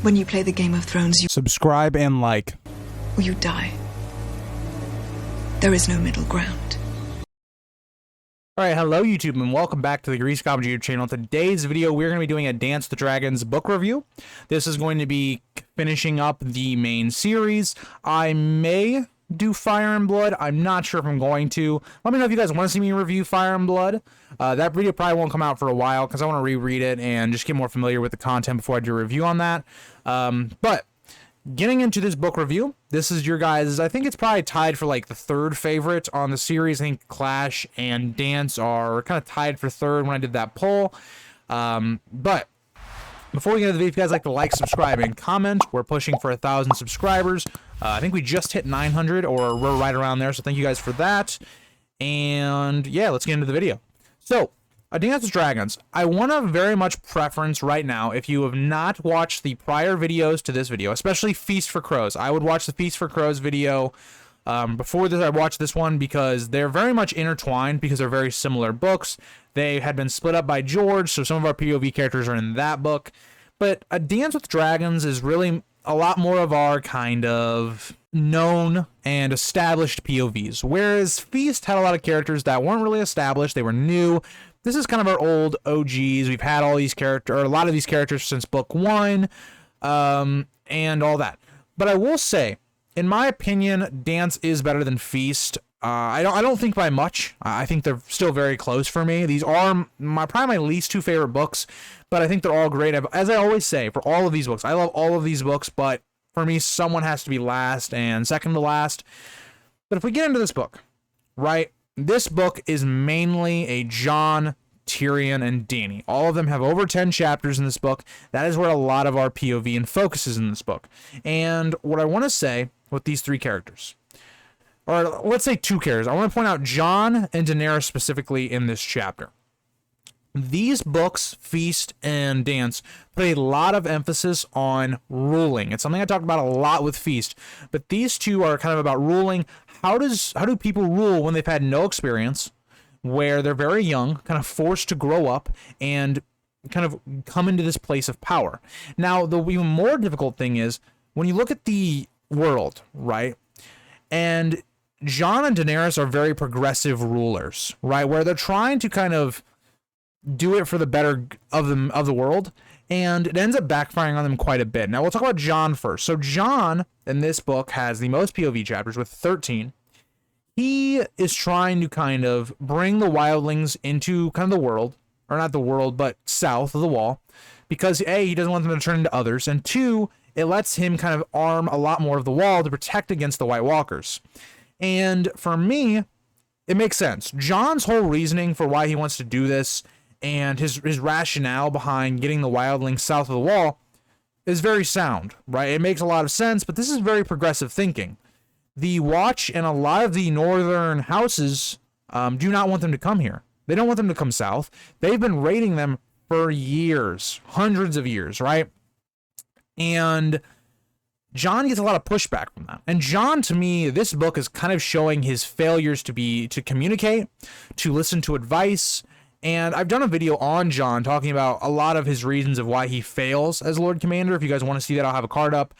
When you play the Game of Thrones, you subscribe and like, or you die. There is no middle ground. Alright, hello YouTube and welcome back to the Grease Comedy YouTube channel. Today's video we're going to be doing a Dance with Dragons book review. This is going to be finishing up the main series. I may do Fire and Blood. I'm not sure if I'm going to. Let me know if you guys want to see me review Fire and Blood. That video probably won't come out for a while because I want to reread it and just get more familiar with the content before I do a review on that. But getting into this book review, this is your guys', I think it's probably tied for like the third favorite on the series. I think Clash and Dance are kind of tied for third when I did that poll. But before we get into the video, if you guys like to like, subscribe, and comment, we're pushing for 1,000 subscribers. I think we just hit 900, or we're right around there, so thank you guys for that. And yeah, let's get into the video. So, A Dance with Dragons. I want to very much preference right now, if you have not watched the prior videos to this video, especially Feast for Crows. I would watch the Feast for Crows video before this. I watched this one because they're very much intertwined because they're very similar books. They had been split up by George, so some of our POV characters are in that book. But A Dance with Dragons is really a lot more of our kind of known and established POVs, whereas Feast had a lot of characters that weren't really established. They were new. This is kind of our old OGs. We've had all these characters, or a lot of these characters since book one, and all that. But I will say, in my opinion, Dance is better than Feast. I don't think by much. I think they're still very close for me. These are probably my least two favorite books, but I think they're all great. As I always say, for all of these books, I love all of these books, but for me, someone has to be last and second to last. But if we get into this book, right, this book is mainly a Jon, Tyrion, and Dany. All of them have over 10 chapters in this book. That is where a lot of our POV and focus is in this book. And what I want to say with these three characters, or let's say two characters, I want to point out Jon and Daenerys specifically in this chapter. These books, Feast and Dance, put a lot of emphasis on ruling. It's something I talk about a lot with Feast, but these two are kind of about ruling. How do people rule when they've had no experience, where they're very young, kind of forced to grow up and kind of come into this place of power? Now, the even more difficult thing is when you look at the world, right? And Jon and Daenerys are very progressive rulers, right? Where they're trying to kind of do it for the better of the world, and it ends up backfiring on them quite a bit. Now we'll talk about Jon first. So Jon in this book has the most POV chapters with 13. He is trying to kind of bring the wildlings into kind of the world, or not the world, but south of the wall, because A, he doesn't want them to turn into others, and two, it lets him kind of arm a lot more of the wall to protect against the White Walkers. And for me, it makes sense. Jon's whole reasoning for why he wants to do this and his rationale behind getting the wildlings south of the wall is very sound, right? It makes a lot of sense, but this is very progressive thinking. The Watch and a lot of the northern houses do not want them to come here. They don't want them to come south. They've been raiding them for years, hundreds of years, right? And Jon gets a lot of pushback from that. And Jon, to me, this book is kind of showing his failures to communicate, to listen to advice. And I've done a video on Jon talking about a lot of his reasons of why he fails as Lord Commander. If you guys want to see that, I'll have a card up.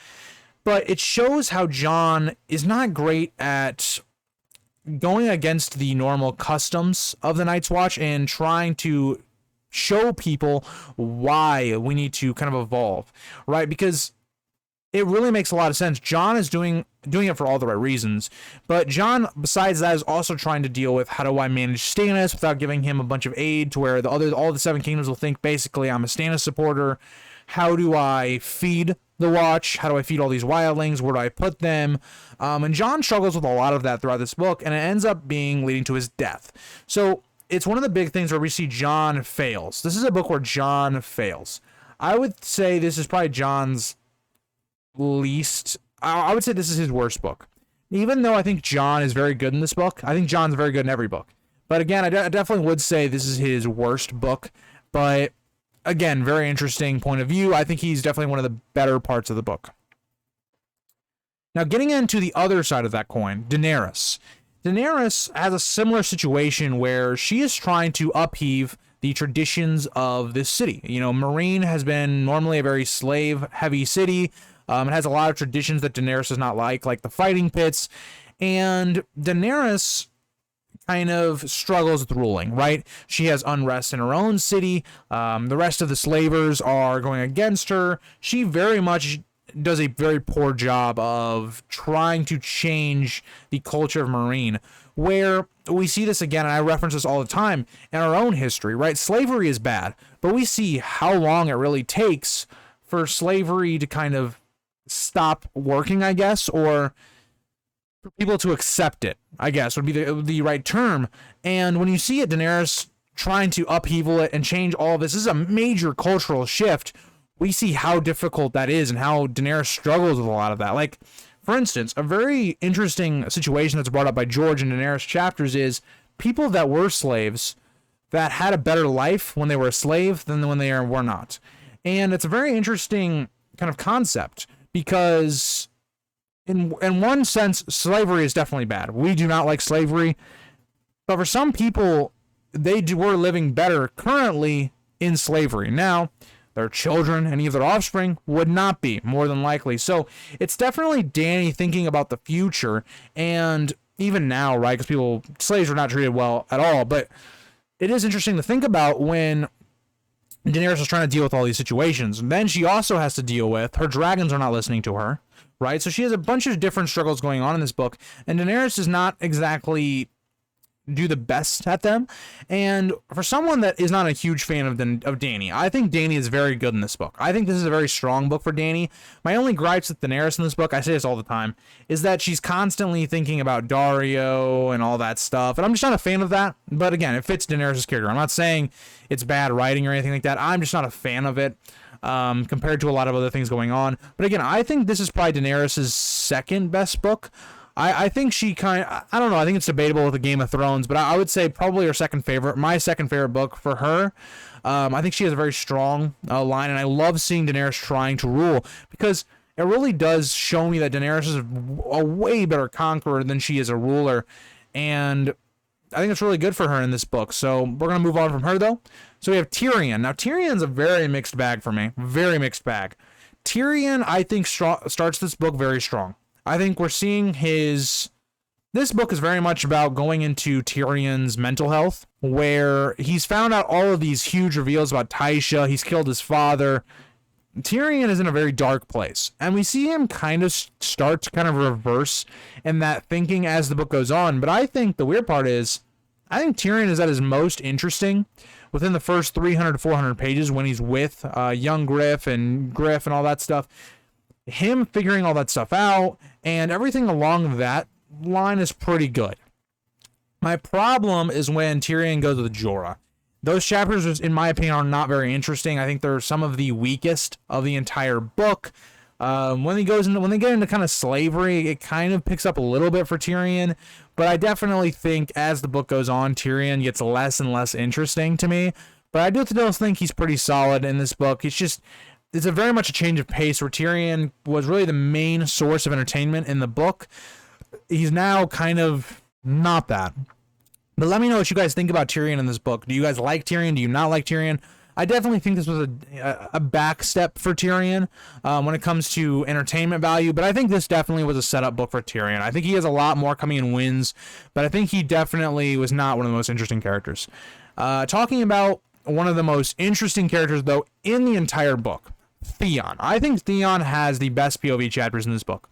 But it shows how Jon is not great at going against the normal customs of the Night's Watch and trying to show people why we need to kind of evolve, right? Because it really makes a lot of sense. Jon is doing it for all the right reasons, but Jon, besides that, is also trying to deal with how do I manage Stannis without giving him a bunch of aid to where all the Seven Kingdoms will think basically I'm a Stannis supporter. How do I feed the Watch? How do I feed all these wildlings? Where do I put them? And Jon struggles with a lot of that throughout this book, and it ends up leading to his death. So it's one of the big things where we see Jon fails. This is a book where Jon fails. I would say this is probably Jon's least. I would say this is his worst book. Even though I think Jon is very good in this book, I think Jon's very good in every book. But again, I definitely would say this is his worst book. But again, very interesting point of view. I think he's definitely one of the better parts of the book. Now, getting into the other side of that coin, Daenerys. Daenerys has a similar situation where she is trying to upheave the traditions of this city. You know, Meereen has been normally a very slave-heavy city. It has a lot of traditions that Daenerys does not like the fighting pits, and Daenerys kind of struggles with ruling, right? She has unrest in her own city. The rest of the slavers are going against her. She very much does a very poor job of trying to change the culture of Meereen, where we see this again, and I reference this all the time in our own history, right? Slavery is bad, but we see how long it really takes for slavery to kind of stop working, I guess, or for people to accept it, I guess, would be the right term. And when you see it, Daenerys trying to upheaval it and change all of this is a major cultural shift. We see how difficult that is and how Daenerys struggles with a lot of that. Like, for instance, a very interesting situation that's brought up by George in Daenerys chapters is people that were slaves that had a better life when they were a slave than when they were not. And it's a very interesting kind of concept because in one sense, slavery is definitely bad. We do not like slavery, but for some people, they were living better currently in slavery. Now, their children, any of their offspring, would not be, more than likely. So it's definitely Dany thinking about the future, and even now, right, because slaves were not treated well at all, but it is interesting to think about when Daenerys is trying to deal with all these situations. And then she also has to deal with her dragons are not listening to her, right? So she has a bunch of different struggles going on in this book, and Daenerys does not exactly do the best at them. And for someone that is not a huge fan of Dany, I think Dany is very good in this book. I think this is a very strong book for Dany. My only gripes with Daenerys in this book, I say this all the time, is that she's constantly thinking about Daario and all that stuff, and I'm just not a fan of that. But again, it fits Daenerys' character. I'm not saying it's bad writing or anything like that. I'm just not a fan of it compared to a lot of other things going on. But again, I think this is probably Daenerys' second best book. I think she I don't know, I think it's debatable with the Game of Thrones, but I would say probably her second favorite, my second favorite book for her. I think she has a very strong line, and I love seeing Daenerys trying to rule, because it really does show me that Daenerys is a way better conqueror than she is a ruler, and I think it's really good for her in this book. So we're going to move on from her, though. So we have Tyrion. Now, Tyrion's a very mixed bag for me, very mixed bag. Tyrion, I think, starts this book very strong. I think we're seeing this book is very much about going into Tyrion's mental health, where he's found out all of these huge reveals about Tysha. He's killed his father. Tyrion is in a very dark place, and we see him kind of start to kind of reverse in that thinking as the book goes on. But I think the weird part is, I think Tyrion is at his most interesting within the first 300 to 400 pages when he's with young Griff and all that stuff. Him figuring all that stuff out and everything along that line is pretty good. My problem is when Tyrion goes with Jorah. Those chapters, in my opinion, are not very interesting. I think they're some of the weakest of the entire book. When they get into kind of slavery, it kind of picks up a little bit for Tyrion, but I definitely think as the book goes on, Tyrion gets less and less interesting to me. But I do still think he's pretty solid in this book. It's a very much a change of pace, where Tyrion was really the main source of entertainment in the book. He's now kind of not that. But let me know what you guys think about Tyrion in this book. Do you guys like Tyrion? Do you not like Tyrion? I definitely think this was a back step for Tyrion when it comes to entertainment value, but I think this definitely was a setup book for Tyrion. I think he has a lot more coming in wins, but I think he definitely was not one of the most interesting characters. Talking about one of the most interesting characters, though, in the entire book, Theon. I think Theon has the best POV chapters in this book.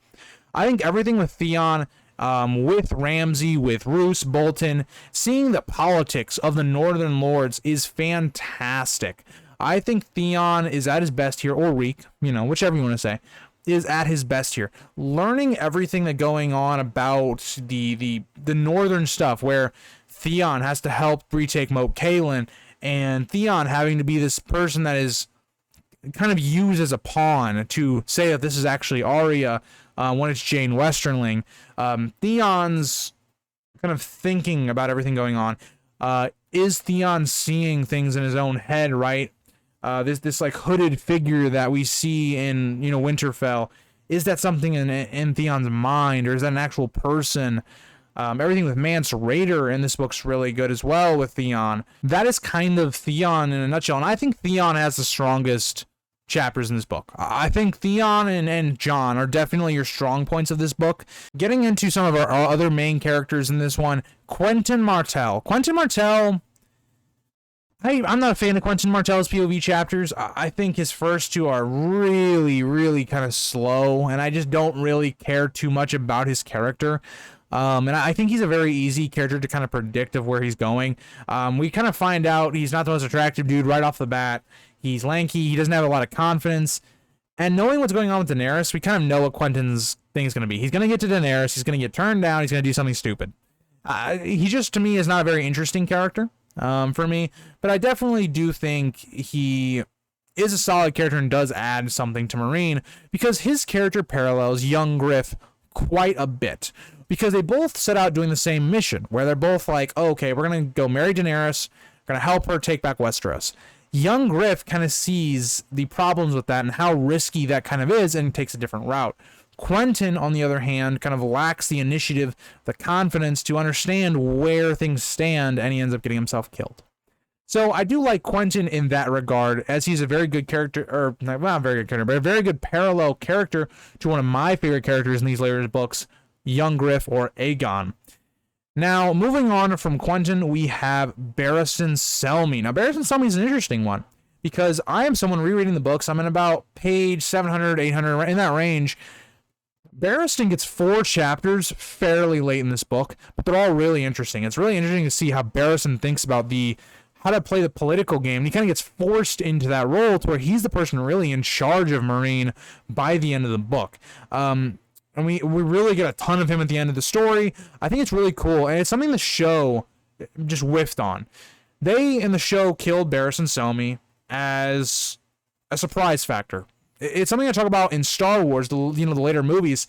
I think everything with Theon, with Ramsay, with Roose Bolton, seeing the politics of the Northern Lords is fantastic. I think Theon is at his best here, or Reek, whichever you want to say, is at his best here. Learning everything that's going on about the Northern stuff, where Theon has to help retake Moat Cailin, and Theon having to be this person that is kind of used as a pawn to say that this is actually Arya when it's Jane Westerling. Theon's kind of thinking about everything going on. Is Theon seeing things in his own head, right? This like hooded figure that we see in Winterfell, is that something in Theon's mind, or is that an actual person? Everything with Mance Rayder in this book's really good as well with Theon. That is kind of Theon in a nutshell, and I think Theon has the strongest chapters in this book. I think Theon and Jon are definitely your strong points of this book. Getting into some of our other main characters in this one, Quentyn Martell. Quentyn Martell, I'm not a fan of Quentyn Martell's POV chapters. I think his first two are really, really kind of slow, and I just don't really care too much about his character. And I think he's a very easy character to kind of predict of where he's going. We kind of find out he's not the most attractive dude right off the bat. He's lanky. He doesn't have a lot of confidence. And knowing what's going on with Daenerys, we kind of know what Quentyn's thing is going to be. He's going to get to Daenerys. He's going to get turned down. He's going to do something stupid. He just, to me, is not a very interesting character for me. But I definitely do think he is a solid character and does add something to Meereen because his character parallels young Griff quite a bit. Because they both set out doing the same mission, where they're both like, oh, okay, we're going to go marry Daenerys, we're going to help her take back Westeros. Young Griff kind of sees the problems with that and how risky that kind of is and takes a different route. Quentyn, on the other hand, kind of lacks the initiative, the confidence to understand where things stand, and he ends up getting himself killed. So I do like Quentyn in that regard, as he's a very good character, or not very good character, but a very good parallel character to one of my favorite characters in these later books, Young Griff or Aegon. Now, moving on from Quentyn, we have Barristan Selmy. Now, Barristan Selmy is an interesting one because I am someone rereading the books. I'm in about page 700, 800, in that range. Barristan gets 4 chapters fairly late in this book, but they're all really interesting. It's really interesting to see how Barristan thinks about how to play the political game. He kind of gets forced into that role to where he's the person really in charge of Meereen by the end of the book. And we really get a ton of him at the end of the story. I think it's really cool, and it's something the show just whiffed on. They, in the show, killed Barristan Selmy as a surprise factor. It's something I talk about in Star Wars, the later movies.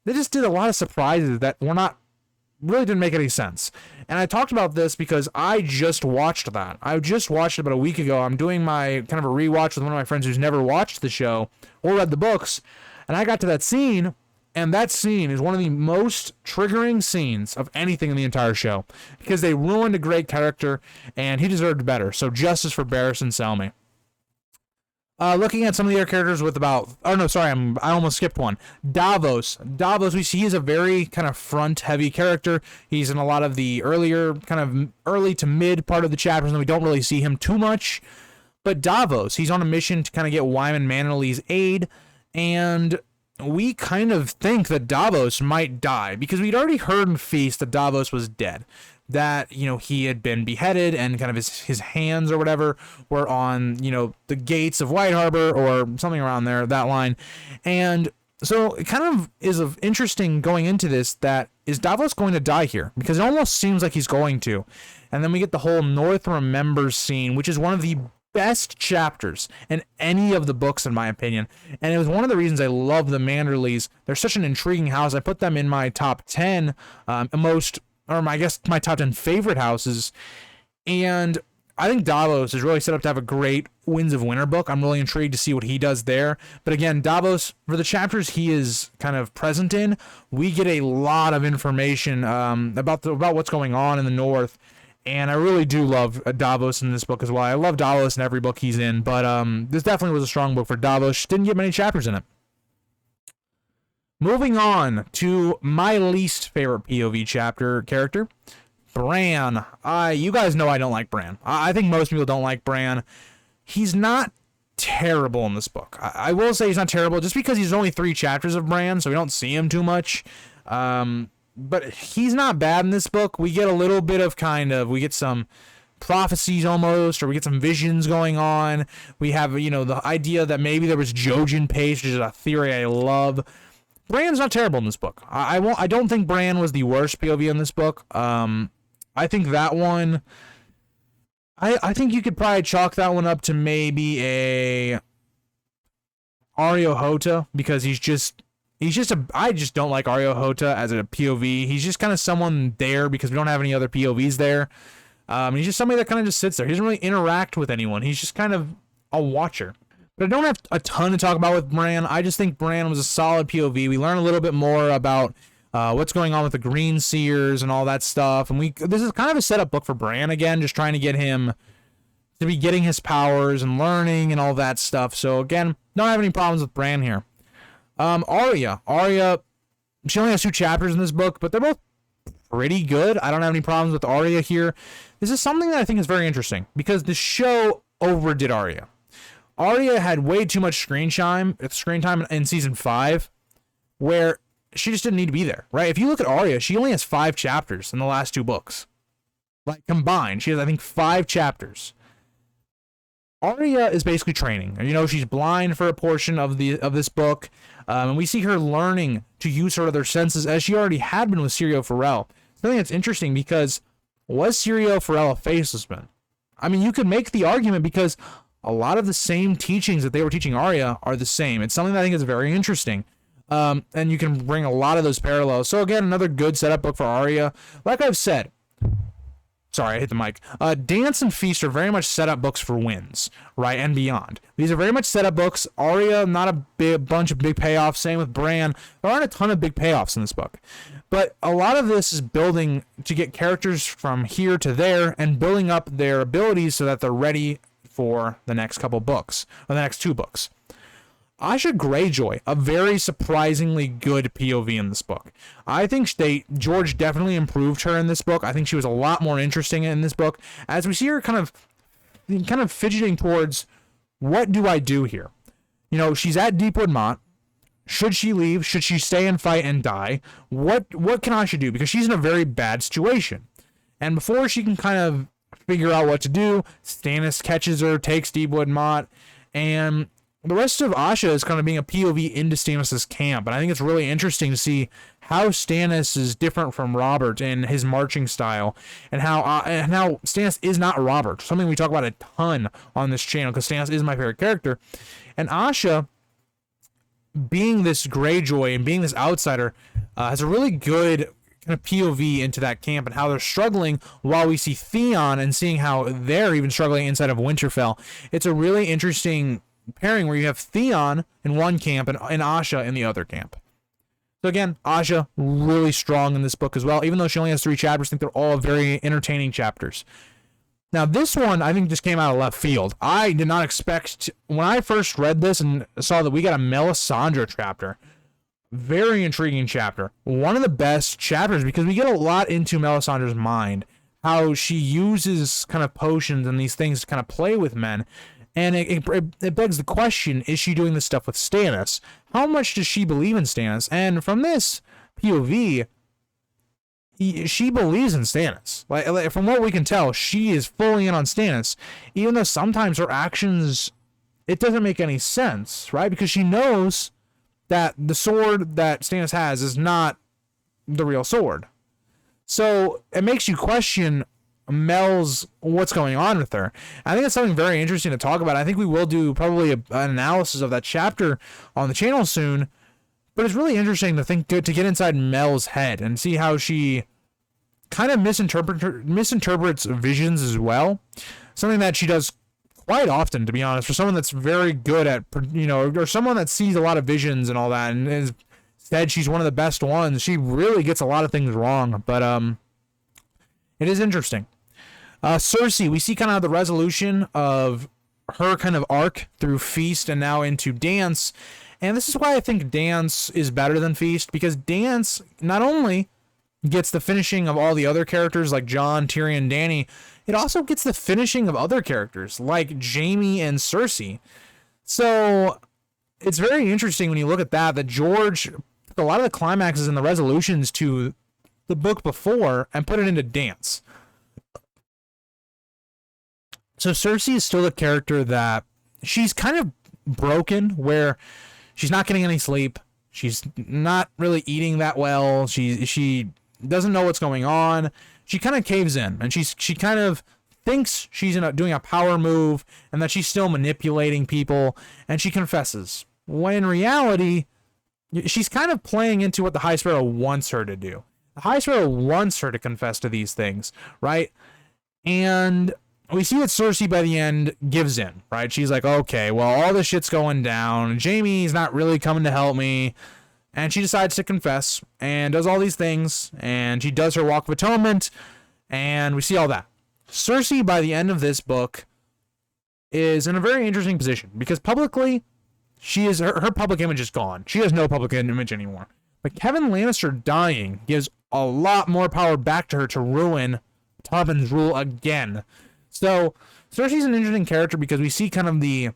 They just did a lot of surprises that really didn't make any sense. And I talked about this because I just watched that. I just watched it about a week ago. I'm doing my kind of a rewatch with one of my friends who's never watched the show or read the books, and I got to that scene. And that scene is one of the most triggering scenes of anything in the entire show because they ruined a great character and he deserved better. So justice for Barristan Selmy. Looking at some of the other characters I almost skipped one. Davos, we see he's a very kind of front-heavy character. He's in a lot of the earlier, kind of early to mid part of the chapters, and we don't really see him too much. But Davos, he's on a mission to kind of get Wyman Mannerly's aid, and we kind of think that Davos might die because we'd already heard in Feast that Davos was dead, that, he had been beheaded and kind of his hands or whatever were on, the gates of White Harbor or something around there, that line. And so it kind of is interesting going into this, that is Davos going to die here? Because it almost seems like he's going to. And then we get the whole North Remembers scene, which is one of the best chapters in any of the books, in my opinion, and it was one of the reasons I love the Manderleys. They're such an intriguing house. I put them in my top 10 my top 10 favorite houses, and I think Davos is really set up to have a great Winds of Winter book. I'm really intrigued to see what he does there. But again, Davos, for the chapters he is kind of present in, we get a lot of information about what's going on in the North. And I really do love Davos in this book as well. I love Davos in every book he's in, but this definitely was a strong book for Davos. Didn't get many chapters in it. Moving on to my least favorite POV character, Bran. You guys know I don't like Bran. I think most people don't like Bran. He's not terrible in this book. I will say he's not terrible just because he's only 3 chapters of Bran, so we don't see him too much. But he's not bad in this book. We get a little bit of we get some prophecies almost, or we get some visions going on. We have, the idea that maybe there was Jojen paste, which is a theory I love. Bran's not terrible in this book. I don't think Bran was the worst POV in this book. I think that one, I think you could probably chalk that one up to maybe a Arya Hota, because I just don't like Arya Hota as a POV. He's just kind of someone there because we don't have any other POVs there. He's just somebody that kind of just sits there. He doesn't really interact with anyone. He's just kind of a watcher. But I don't have a ton to talk about with Bran. I just think Bran was a solid POV. We learn a little bit more about what's going on with the Green Seers and all that stuff. And this is kind of a setup book for Bran again, just trying to get him to be getting his powers and learning and all that stuff. So again, don't have any problems with Bran here. Arya, she only has 2 chapters in this book, but they're both pretty good. I don't have any problems with Arya here. This is something that I think is very interesting because the show overdid Arya. Arya had way too much screen time in season 5, where she just didn't need to be there, right? If you look at Arya, she only has 5 chapters in the last 2 books. Like combined, she has, I think, 5 chapters. Arya is basically training. You know, she's blind for a portion of this book, and we see her learning to use her other senses as she already had been with Syrio Forel. Something that's interesting because was Syrio Forel a faceless man? I mean, you could make the argument because a lot of the same teachings that they were teaching Arya are the same. It's something that I think is very interesting, and you can bring a lot of those parallels. So again, another good setup book for Arya. Like I've said, sorry, I hit the mic. Dance and Feast are very much setup books for wins, right, and beyond. These are very much setup books. Arya, not a bunch of big payoffs. Same with Bran. There aren't a ton of big payoffs in this book. But a lot of this is building to get characters from here to there and building up their abilities so that they're ready for the next couple books, or the next 2 books. Asha Greyjoy, a very surprisingly good POV in this book. I think George definitely improved her in this book. I think she was a lot more interesting in this book, as we see her kind of fidgeting towards, what do I do here? You know, she's at Deepwood Mont. Should she leave? Should she stay and fight and die? What can Asha do? Because she's in a very bad situation. And before she can kind of figure out what to do, Stannis catches her, takes Deepwood Mont, and the rest of Asha is kind of being a POV into Stannis' camp. And I think it's really interesting to see how Stannis is different from Robert in his marching style, and how Stannis is not Robert. Something we talk about a ton on this channel because Stannis is my favorite character. And Asha, being this Greyjoy and being this outsider, has a really good kind of POV into that camp and how they're struggling, while we see Theon and seeing how they're even struggling inside of Winterfell. It's a really interesting pairing where you have Theon in one camp and Asha in the other camp. So again, Asha really strong in this book as well. Even though she only has 3 chapters, I think they're all very entertaining chapters. Now, this one, I think, just came out of left field. I did not expect, when I first read this and saw that we got a Melisandre chapter, very intriguing chapter. One of the best chapters because we get a lot into Melisandre's mind, how she uses kind of potions and these things to kind of play with men. And it begs the question, is she doing this stuff with Stannis? How much does she believe in Stannis? And from this POV, she believes in Stannis. Like from what we can tell, she is fully in on Stannis, even though sometimes her actions, it doesn't make any sense, right? Because she knows that the sword that Stannis has is not the real sword. So it makes you question Mel's what's going on with her. I think it's something very interesting to talk about. I think we will do probably an analysis of that chapter on the channel soon. But it's really interesting to get inside Mel's head and see how she kind of misinterprets visions as well. Something that she does quite often, to be honest, for someone that's very good at, or someone that sees a lot of visions and all that, and is said she's one of the best ones. She really gets a lot of things wrong, but it is interesting. Cersei, we see kind of the resolution of her kind of arc through Feast and now into Dance. And this is why I think Dance is better than Feast, because Dance not only gets the finishing of all the other characters like Jon, Tyrion, Dany, it also gets the finishing of other characters like Jaime and Cersei. So it's very interesting when you look at that George took a lot of the climaxes and the resolutions to the book before and put it into Dance. So Cersei is still a character that she's kind of broken, where she's not getting any sleep. She's not really eating that well. She doesn't know what's going on. She kind of caves in, and she kind of thinks she's doing a power move and that she's still manipulating people, and she confesses. When in reality, she's kind of playing into what the High Sparrow wants her to do. The High Sparrow wants her to confess to these things, right? And we see that Cersei by the end gives in, right? She's like, okay, well, all this shit's going down. Jaime's not really coming to help me. and she decides to confess and does all these things, and she does her walk of atonement, and we see all that. Cersei, by the end of this book, is in a very interesting position because publicly, her public image is gone. She has no public image anymore. But Kevin Lannister dying gives a lot more power back to her to ruin Tywin's rule again. So Cersei's an interesting character because we see kind of the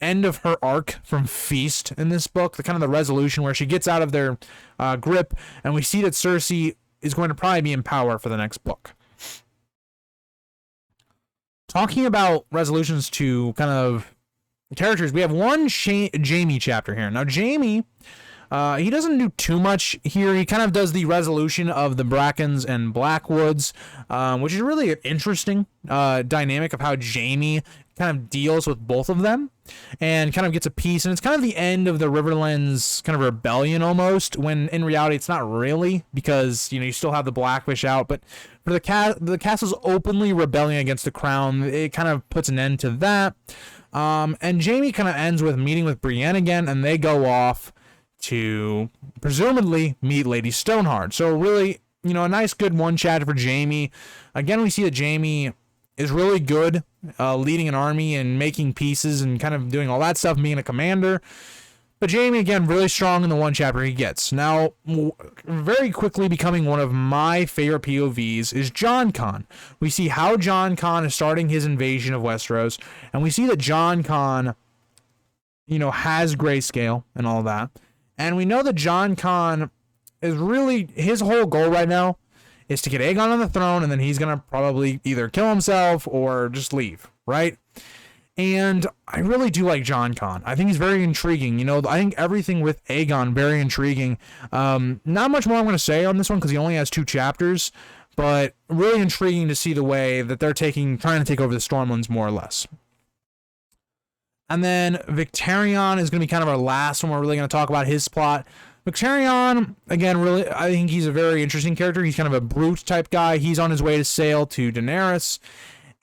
end of her arc from Feast in this book, the kind of the resolution where she gets out of their grip, and we see that Cersei is going to probably be in power for the next book. Talking about resolutions to kind of characters, we have one Jaime chapter here. Now, Jaime, he doesn't do too much here. He kind of does the resolution of the Brackens and Blackwoods, which is really an interesting dynamic of how Jaime kind of deals with both of them and kind of gets a piece. And it's kind of the end of the Riverlands kind of rebellion almost, when in reality it's not really, because, you know, you still have the Blackfish out. But for the castle's openly rebelling against the crown, it kind of puts an end to that. And Jaime kind of ends with meeting with Brienne again, and they go off to presumably meet Lady Stoneheart. So really, you know, a nice good one chapter for Jaime. Again, we see that Jaime is really good leading an army and making pieces and kind of doing all that stuff, being a commander. But Jaime, again, really strong in the one chapter he gets. Now, very quickly becoming one of my favorite POVs is Jon Con. We see how Jon Con is starting his invasion of Westeros, and we see that Jon Con, you know, has grayscale and all that. And we know that Jon Con is really, his whole goal right now is to get Aegon on the throne, and then he's going to probably either kill himself or just leave, right? And I really do like Jon Con. I think he's very intriguing. You know, I think everything with Aegon, very intriguing. Not much more I'm going to say on this one because he only has 2 chapters, but really intriguing to see the way that they're trying to take over the Stormlands more or less. And then Victarion is going to be kind of our last one. We're really going to talk about his plot. Victarion, again, really, I think he's a very interesting character. He's kind of a brute type guy. He's on his way to sail to Daenerys.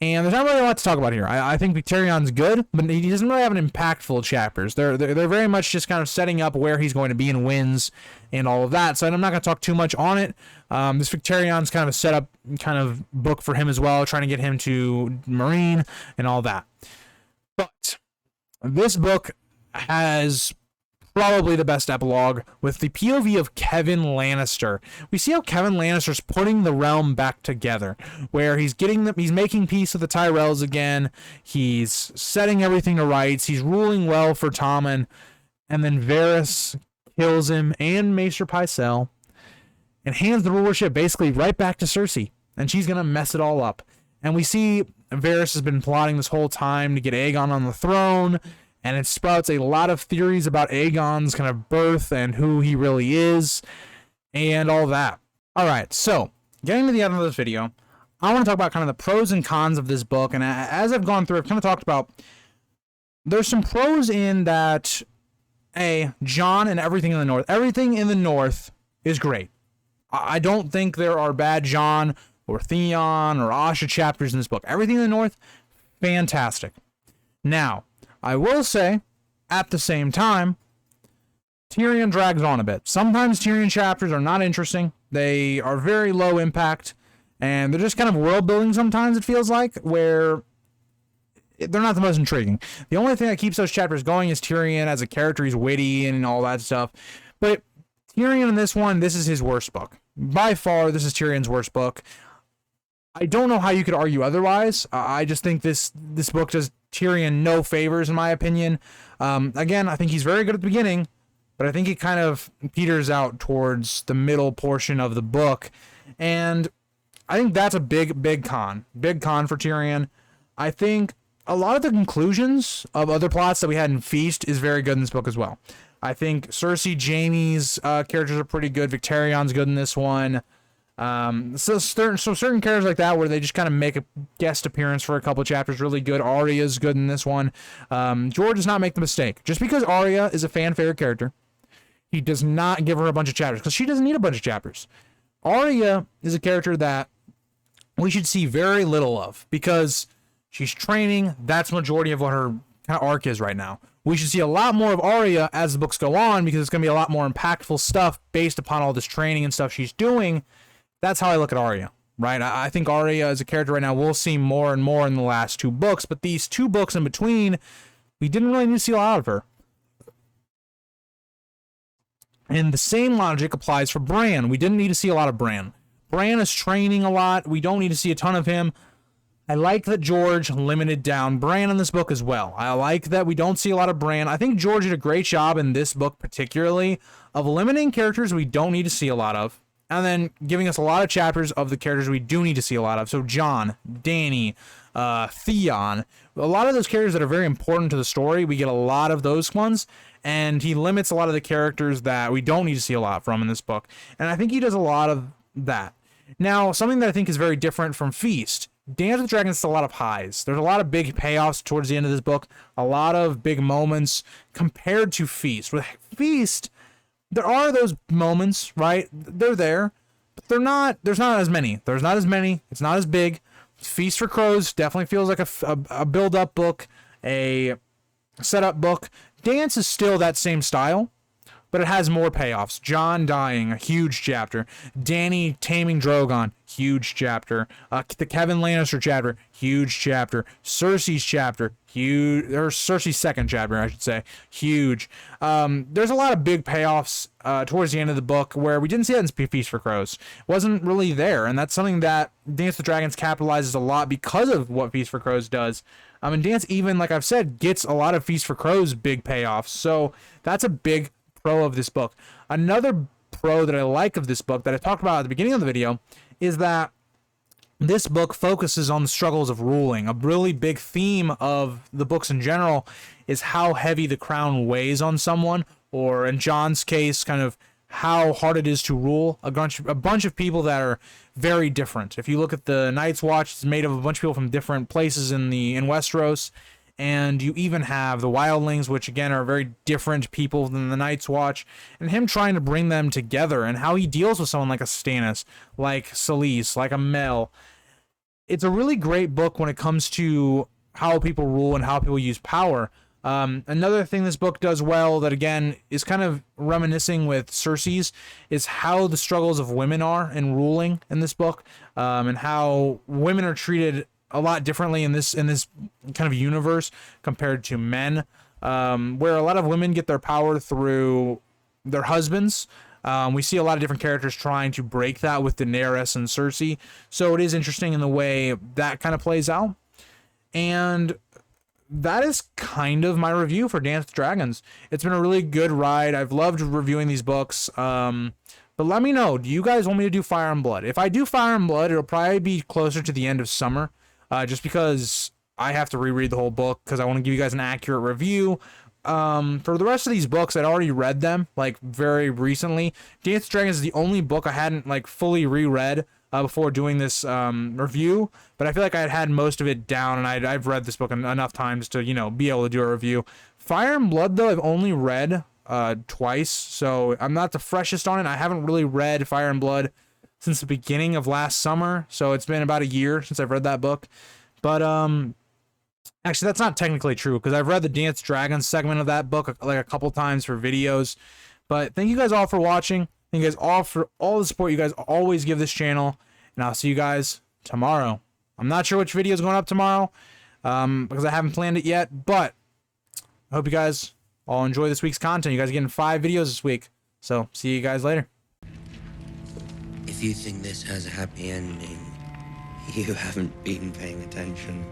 And there's not really a lot to talk about here. I think Victarion's good, but he doesn't really have an impactful chapters. They're very much just kind of setting up where he's going to be in wins and all of that. So I'm not going to talk too much on it. This Victarion's kind of a setup kind of book for him as well, trying to get him to Meereen and all that. But this book has probably the best epilogue with the POV of Kevin Lannister. We see how Kevin Lannister's putting the realm back together, where he's making peace with the Tyrells again. He's setting everything to rights. He's ruling well for Tommen, and then Varys kills him and Maester Pycelle and hands the rulership basically right back to Cersei, and she's gonna mess it all up. And we see Varys has been plotting this whole time to get Aegon on the throne, and it sprouts a lot of theories about Aegon's kind of birth and who he really is and all that. All right, so getting to the end of this video, I want to talk about kind of the pros and cons of this book. And as I've gone through, I've kind of talked about there's some pros in that, Jon and everything in the north. Everything in the north is great. I don't think there are bad Jon or Theon or Asha chapters in this book. Everything in the north, fantastic. Now, I will say, at the same time, Tyrion drags on a bit. Sometimes Tyrion chapters are not interesting. They are very low impact, and they're just kind of world building sometimes, it feels like, where they're not the most intriguing. The only thing that keeps those chapters going is Tyrion as a character. He's witty and all that stuff. But Tyrion in this one, this is his worst book. By far, this is Tyrion's worst book. I don't know how you could argue otherwise. I just think this book does Tyrion no favors, in my opinion. Again, I think he's very good at the beginning, but I think he kind of peters out towards the middle portion of the book. And I think that's a big con. Big con for Tyrion. I think a lot of the conclusions of other plots that we had in Feast is very good in this book as well. I think Cersei, Jaime's characters are pretty good. Victarion's good in this one. So certain characters like that where they just kind of make a guest appearance for a couple of chapters, really good. Arya's good in this one. George does not make the mistake. Just because Arya is a fan favorite character, he does not give her a bunch of chapters because she doesn't need a bunch of chapters. Arya is a character that we should see very little of because she's training. That's majority of what her kind of arc is right now. we should see a lot more of Arya as the books go on, because it's going to be a lot more impactful stuff based upon all this training and stuff she's doing. That's how I look at Arya, right? I think Arya as a character right now, we'll see more and more in the last 2 books, but these 2 books in between, we didn't really need to see a lot of her. And the same logic applies for Bran. We didn't need to see a lot of Bran. Bran is training a lot. We don't need to see a ton of him. I like that George limited down Bran in this book as well. I like that we don't see a lot of Bran. I think George did a great job in this book particularly of limiting characters we don't need to see a lot of, and then giving us a lot of chapters of the characters we do need to see a lot of. So Jon, Dany, Theon, a lot of those characters that are very important to the story, we get a lot of those ones, and he limits a lot of the characters that we don't need to see a lot from in this book. And I think he does a lot of that. Now, something that I think is very different from Feast, Dance with Dragons is a lot of highs. There's a lot of big payoffs towards the end of this book, a lot of big moments compared to Feast. With Feast, there are those moments, right? They're there, but there's not as many. There's not as many. It's not as big. Feast for Crows definitely feels like a build-up book, a setup book. Dance is still that same style, but it has more payoffs. Jon dying, a huge chapter. Dany taming Drogon, huge chapter. The Kevin Lannister chapter, huge chapter. Cersei's chapter, huge. Or Cersei's second chapter, I should say, huge. There's a lot of big payoffs towards the end of the book where we didn't see that in Feast for Crows. It wasn't really there, and that's something that Dance with Dragons capitalizes a lot because of what Feast for Crows does. And Dance, even, like I've said, gets a lot of Feast for Crows big payoffs. So that's a big pro of this book. Another pro that I like of this book that I talked about at the beginning of the video is that this book focuses on the struggles of ruling. A really big theme of the books in general is how heavy the crown weighs on someone, or in Jon's case, kind of how hard it is to rule a bunch of people that are very different. If you look at the Night's Watch, it's made of a bunch of people from different places in Westeros. And you even have the Wildlings, which again are very different people than the Night's Watch, and him trying to bring them together, and how he deals with someone like a Stannis, like Selyse, like a Mel. It's a really great book when it comes to how people rule and how people use power. Another thing this book does well that again is kind of reminiscing with Cersei's is how the struggles of women are in ruling in this book, and how women are treated a lot differently in this kind of universe compared to men, where a lot of women get their power through their husbands. We see a lot of different characters trying to break that with Daenerys and Cersei, so it is interesting in the way that kind of plays out. And that is kind of my review for Dance with Dragons. It's been a really good ride. I've loved reviewing these books. But let me know, do you guys want me to do Fire and Blood? If I do Fire and Blood, it'll probably be closer to the end of summer. Just because I have to reread the whole book because I want to give you guys an accurate review. For the rest of these books, I'd already read them like very recently. Dance with Dragons is the only book I hadn't like fully reread before doing this review, but I feel like I had most of it down, and I've read this book enough times to be able to do a review. Fire and Blood though, I've only read twice, so I'm not the freshest on it. I haven't really read Fire and Blood since the beginning of last summer, so it's been about a year since I've read that book. But actually that's not technically true, because I've read the Dance Dragons segment of that book like a couple times for videos. But thank you guys all for watching. Thank you guys all for all the support you guys always give this channel, and I'll see you guys tomorrow. I'm not sure which video is going up tomorrow because I haven't planned it yet, but I hope you guys all enjoy this week's content. You guys are getting 5 videos this week, so see you guys later. If you think this has a happy ending, you haven't been paying attention.